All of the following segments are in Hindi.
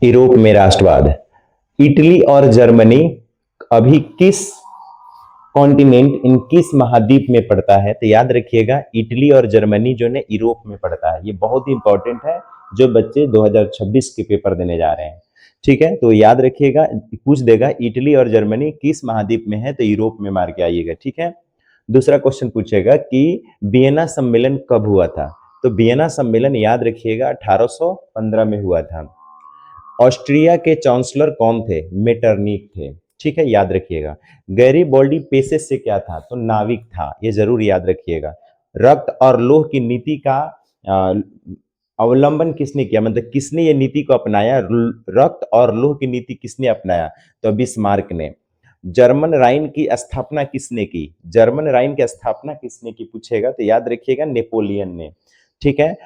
यूरोप में राष्ट्रवाद। इटली और जर्मनी अभी किस कॉन्टिनेंट, इन किस महाद्वीप में पड़ता है? तो याद रखिएगा इटली और जर्मनी जो है यूरोप में पड़ता है। ये बहुत ही इंपॉर्टेंट है जो बच्चे 2026 के पेपर देने जा रहे हैं। ठीक है, तो याद रखिएगा, पूछ देगा इटली और जर्मनी किस महाद्वीप में है, तो यूरोप में मार के आइएगा। ठीक है, दूसरा क्वेश्चन पूछेगा कि वियना सम्मेलन कब हुआ था? तो वियना सम्मेलन याद रखिएगा 1815 में हुआ था। ऑस्ट्रिया के चांसलर कौन थे? मेटरनिक थे। ठीक है, याद रखिएगा। गैरीबोल्डी पेशे से क्या था? तो नाविक था, ये जरूर याद रखिएगा। रक्त और लोह की नीति का अ, अवलंबन किसने किया, मतलब किसने ये नीति को अपनाया? रक्त और लोह की नीति किसने अपनाया? तो बिस्मार्क ने। जर्मन राइन की स्थापना किसने की? जर्मन राइन की स्थापना किसने की पूछेगा तो याद रखिएगा नेपोलियन ने। ठीक है,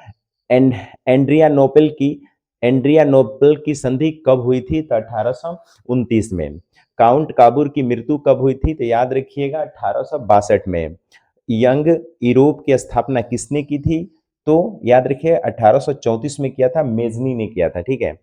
एंड एंड्रियानोपल की संधि कब हुई थी? तो 1829 में। काउंट काबूर की मृत्यु कब हुई थी? तो याद रखिएगा 1862 में। यंग यूरोप की स्थापना किसने की थी? तो याद रखिए 1834 में किया था, मेजनी ने किया था। ठीक है,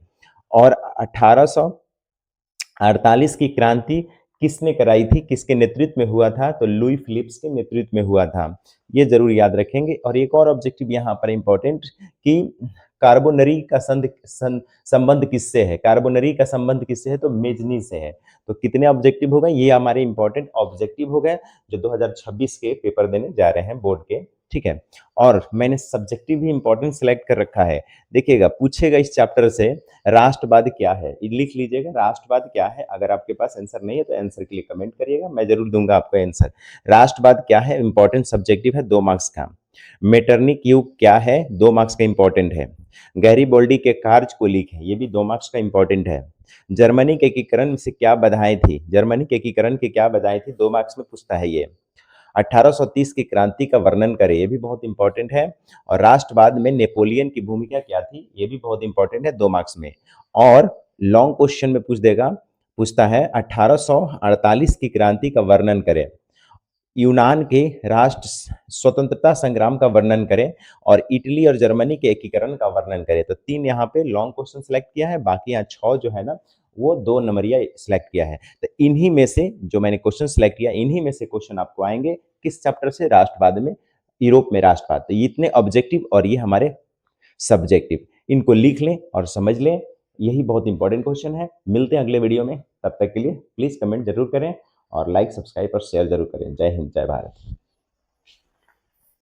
और 1848 की क्रांति किसने कराई थी, किसके नेतृत्व में हुआ था? तो लुई फिलिप्स के नेतृत्व में हुआ था। ये जरूर याद रखेंगे। और एक और ऑब्जेक्टिव यहाँ पर इंपॉर्टेंट कि कार्बोनरी का संबंध किससे है? कार्बोनरी का संबंध किससे है? तो मेजनी से है। तो कितने ऑब्जेक्टिव हो गए? ये हमारे इंपॉर्टेंट ऑब्जेक्टिव हो गए जो 2026 के पेपर देने जा रहे हैं बोर्ड के। ठीक है, और मैंने सब्जेक्टिव भी इंपॉर्टेंट सिलेक्ट कर रखा है। देखिएगा, पूछेगा इस चैप्टर से राष्ट्रवाद क्या है, ये लिख लीजिएगा राष्ट्रवाद क्या है। अगर आपके पास आंसर नहीं है तो आंसर के लिए कमेंट करिएगा, मैं जरूर दूंगा आपको आंसर। राष्ट्रवाद क्या है? इंपॉर्टेंट सब्जेक्टिव है, 2 मार्क्स का। मेटरनिक युग क्या है? 2 मार्क्स का इंपॉर्टेंट है। गैरीबोल्डी के कार्य को लिखें, ये भी 2 मार्क्स का इंपॉर्टेंट है। जर्मनी के एकीकरण से क्या बाधाएं थी? जर्मनी के एकीकरण की क्या बाधाएं थी? 2 मार्क्स में पूछता है ये। 1830 की क्रांति का वर्णन करें, ये भी बहुत इंपॉर्टेंट है। और राष्ट्रवाद में नेपोलियन की भूमिका क्या थी? ये भी बहुत इंपॉर्टेंट है, 2 मार्क्स में। और लॉन्ग क्वेश्चन में पूछता है 1848 की क्रांति का वर्णन करें, यूनान के राष्ट्र स्वतंत्रता संग्राम का वर्णन करें, और इटली और जर्मनी के एकीकरण का वर्णन करें। तो 3 यहाँ पे लॉन्ग क्वेश्चन सिलेक्ट किया है, बाकी यहाँ 6 जो है ना वो 2 नंबरिया सिलेक्ट किया है। तो इन्हीं में से जो मैंने क्वेश्चन सिलेक्ट किया, इन्हीं में से क्वेश्चन आपको आएंगे किस चैप्टर से? राष्ट्रवाद में, यूरोप में राष्ट्रवाद। तो ये इतने ऑब्जेक्टिव और ये हमारे सब्जेक्टिव, इनको लिख लें और समझ लें, यही बहुत इंपॉर्टेंट क्वेश्चन है। मिलते हैं अगले वीडियो में, तब तक के लिए प्लीज कमेंट जरूर करें और लाइक, सब्सक्राइब और शेयर जरूर करें। जय हिंद, जय भारत।